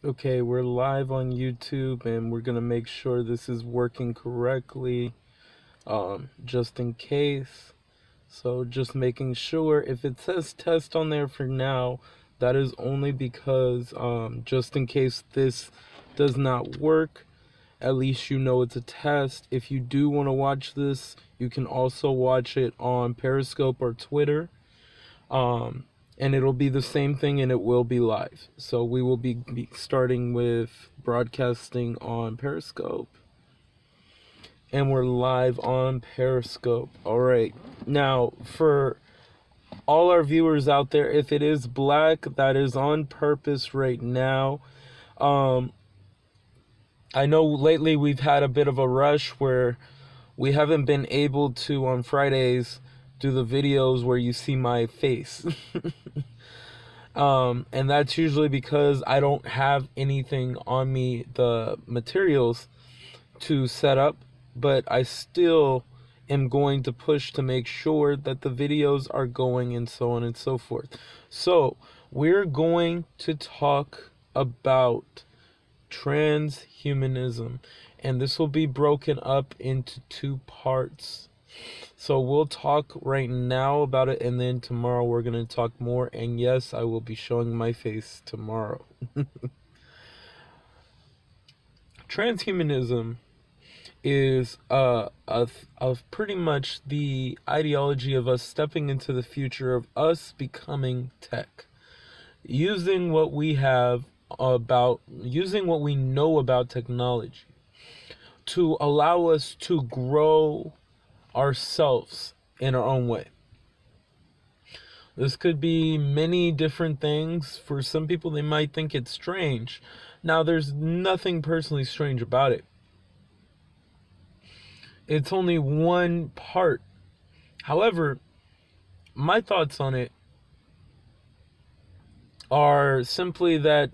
Okay, we're live on YouTube and we're gonna make sure this is working correctly, just in case. So just making sure if it says test on there for now, that is only because just in case this does not work, at least you know it's a test. If you do want to watch this, you can also watch it on Periscope or Twitter. And it'll be the same thing and it will be live. So we will be starting with broadcasting on Periscope. And we're live on Periscope. All right. Now, for all our viewers out there, if it is black, that is on purpose right now. I know lately we've had a bit of a rush where we haven't been able to, on Fridays, do the videos where you see my face. And that's usually because I don't have anything on me, the materials to set up, but I still am going to push to make sure that the videos are going and so on and so forth. So we're going to talk about transhumanism, and this will be broken up into 2 parts. So we'll talk right now about it, and then tomorrow we're going to talk more. And yes, I will be showing my face tomorrow. Transhumanism is pretty much the ideology of us stepping into the future, of us becoming tech, using what we know about technology to allow us to grow ourselves in our own way. This could be many different things. For some people, they might think it's strange. Now, there's nothing personally strange about it. It's only one part. However, my thoughts on it are simply that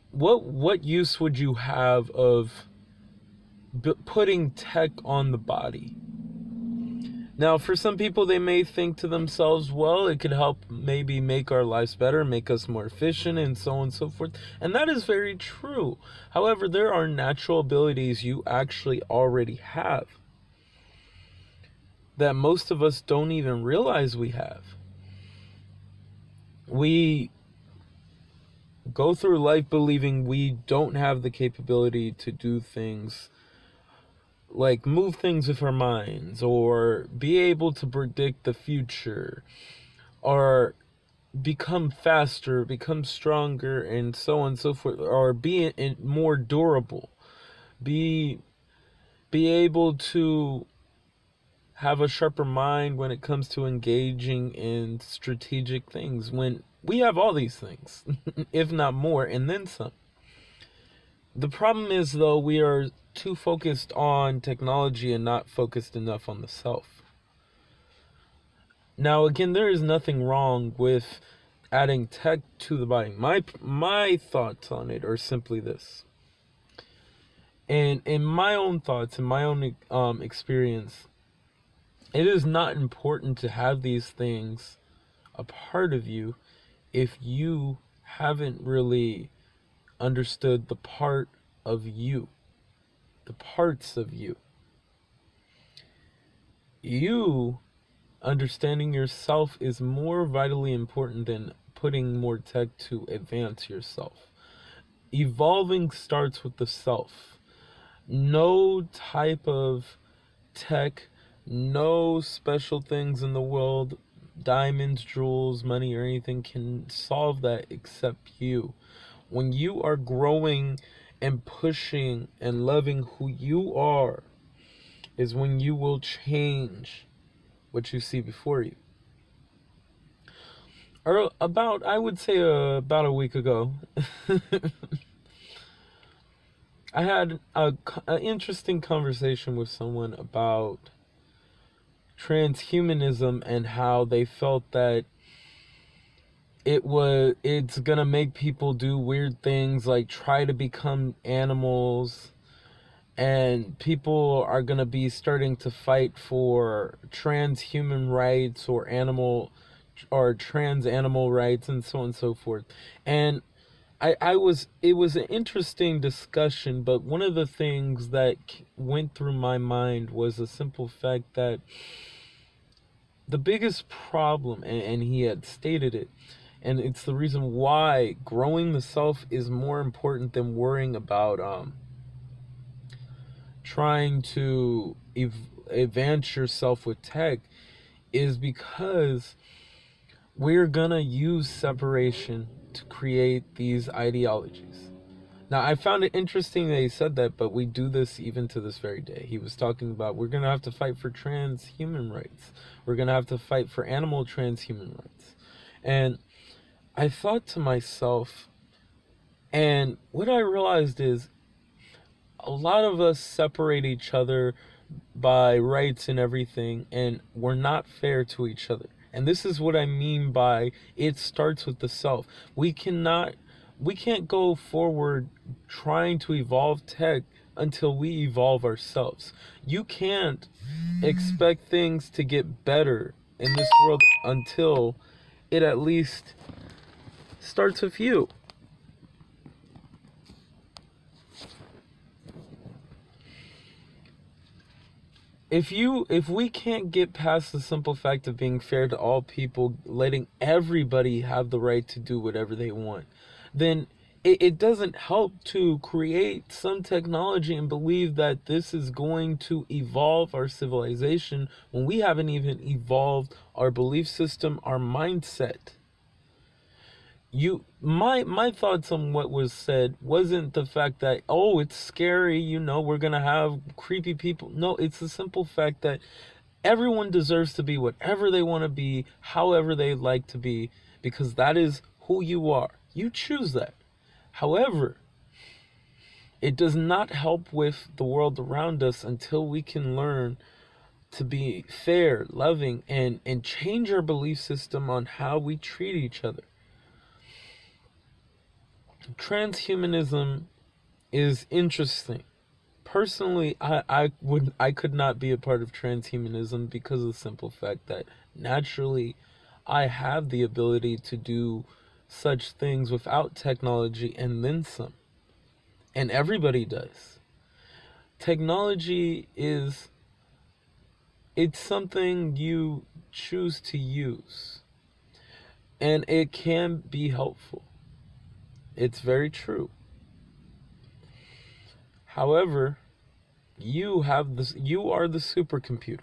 what use would you have of putting tech on the body? Now, for some people, they may think to themselves, well, it could help maybe make our lives better, make us more efficient, and so on and so forth. And that is very true. However, there are natural abilities you actually already have that most of us don't even realize we have. We go through life believing we don't have the capability to do things like move things with our minds, or be able to predict the future, or become faster, become stronger, and so on and so forth, or be more durable, be able to have a sharper mind when it comes to engaging in strategic things, when we have all these things, if not more, and then some. The problem is, though, we are too focused on technology and not focused enough on the self. Now, again, there is nothing wrong with adding tech to the body. My thoughts on it are simply this. And in my own thoughts, in my own experience, it is not important to have these things a part of you if you haven't really understood the part of you, the parts of you. You understanding yourself is more vitally important than putting more tech to advance yourself. Evolving starts with the self. No type of tech, no special things in the world, diamonds, jewels, money, or anything can solve that except you. When you are growing and pushing and loving who you are, is when you will change what you see before you. Or I would say about a week ago, I had an interesting conversation with someone about transhumanism and how they felt that it's gonna make people do weird things like try to become animals, and people are gonna be starting to fight for transhuman rights or trans animal rights and so on and so forth. And it was an interesting discussion, but one of the things that went through my mind was the simple fact that the biggest problem, and he had stated it, and it's the reason why growing the self is more important than worrying about trying to advance yourself with tech, is because we're gonna use separation to create these ideologies. Now, I found it interesting that he said that, but we do this even to this very day. He was talking about we're going to have to fight for transhuman rights. We're going to have to fight for animal transhuman rights. And I thought to myself, and what I realized is a lot of us separate each other by rights and everything, and we're not fair to each other. And this is what I mean by it starts with the self. We can't go forward trying to evolve tech until we evolve ourselves. You can't expect things to get better in this world until it at least starts with you. If we can't get past the simple fact of being fair to all people, letting everybody have the right to do whatever they want, then it doesn't help to create some technology and believe that this is going to evolve our civilization when we haven't even evolved our belief system, our mindset. My thoughts on what was said wasn't the fact that, oh, it's scary, we're gonna have creepy people. No, it's the simple fact that everyone deserves to be whatever they want to be, however they like to be, because that is who you are. You choose that. However, it does not help with the world around us until we can learn to be fair, loving, and change our belief system on how we treat each other. Transhumanism is interesting. Personally, I could not be a part of transhumanism because of the simple fact that naturally I have the ability to do such things without technology and then some. And everybody does. Technology it's something you choose to use. And it can be helpful. It's very true. However, you are the supercomputer.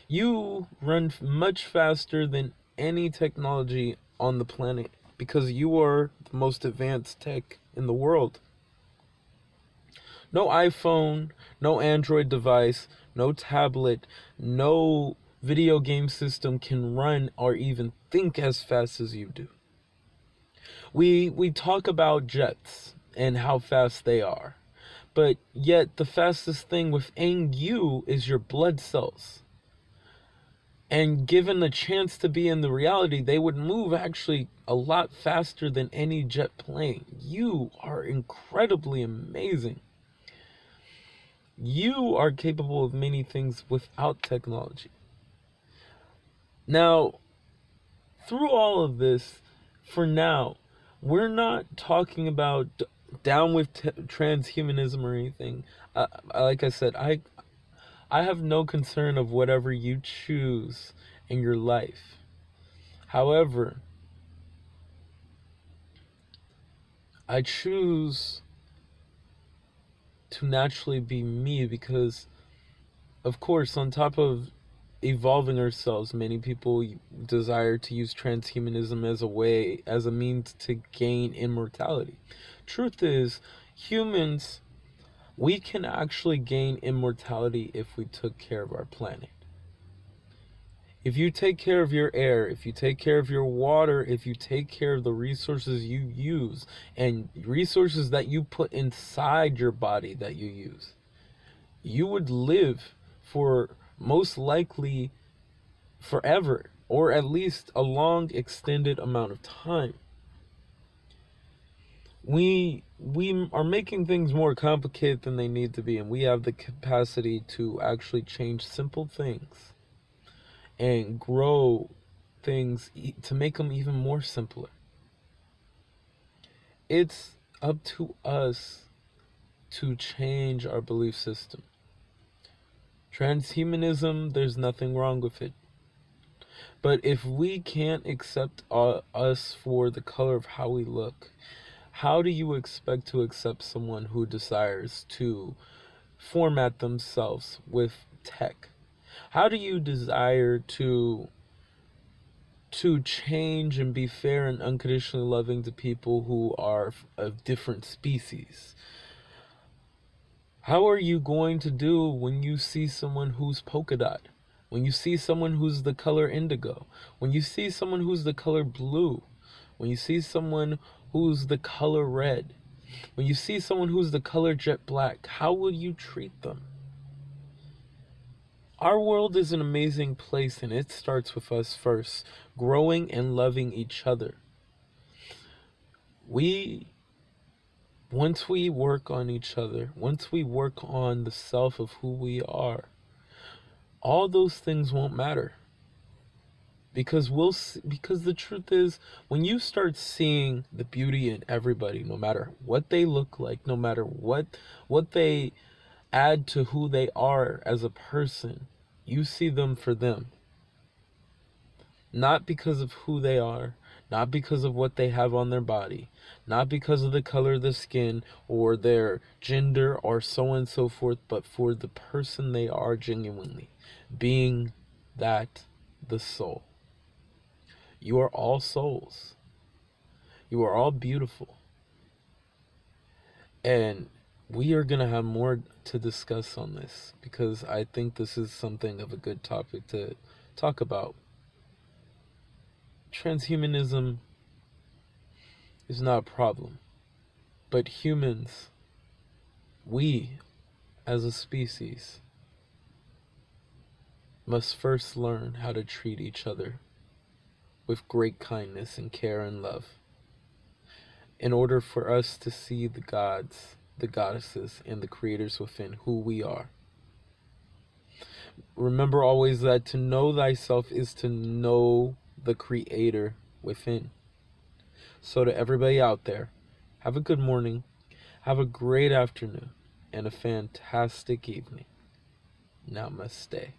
You run much faster than any technology on the planet because you are the most advanced tech in the world. No iPhone, no Android device, no tablet, no video game system can run or even think as fast as you do. We talk about jets and how fast they are, but yet the fastest thing within you is your blood cells. And given the chance to be in the reality, they would move actually a lot faster than any jet plane. You are incredibly amazing. You are capable of many things without technology. Now, through all of this, for now, we're not talking about down with transhumanism or anything. Like I said, I have no concern of whatever you choose in your life. However, I choose to naturally be me because, of course, on top of evolving ourselves, many people desire to use transhumanism as a means to gain immortality. Truth is, humans, we can actually gain immortality if we took care of our planet. If you take care of your air, if you take care of your water, if you take care of the resources you use and resources that you put inside your body that you use, you would live for most likely forever, or at least a long extended amount of time. We are making things more complicated than they need to be, and we have the capacity to actually change simple things and grow things to make them even more simpler. It's up to us to change our belief system. Transhumanism, there's nothing wrong with it. But if we can't accept us for the color of how we look, how do you expect to accept someone who desires to format themselves with tech? How do you desire to change and be fair and unconditionally loving to people who are of different species? How are you going to do when you see someone who's polka dot? When you see someone who's the color indigo? When you see someone who's the color blue? When you see someone who's the color red? When you see someone who's the color jet black, how will you treat them? Our world is an amazing place, and it starts with us first, growing and loving each other. Once we work on each other, once we work on the self of who we are, all those things won't matter. Because the truth is, when you start seeing the beauty in everybody, no matter what they look like, no matter what they add to who they are as a person, you see them for them. Not because of who they are, not because of what they have on their body, not because of the color of the skin or their gender or so on and so forth, but for the person they are genuinely, being that the soul. You are all souls. You are all beautiful. And we are going to have more to discuss on this, because I think this is something of a good topic to talk about. Transhumanism is not a problem, but humans, we as a species, must first learn how to treat each other with great kindness and care and love, in order for us to see the gods, the goddesses, and the creators within who we are. Remember always that to know thyself is to know the creator within. So to everybody out there, have a good morning, have a great afternoon, and a fantastic evening. Namaste.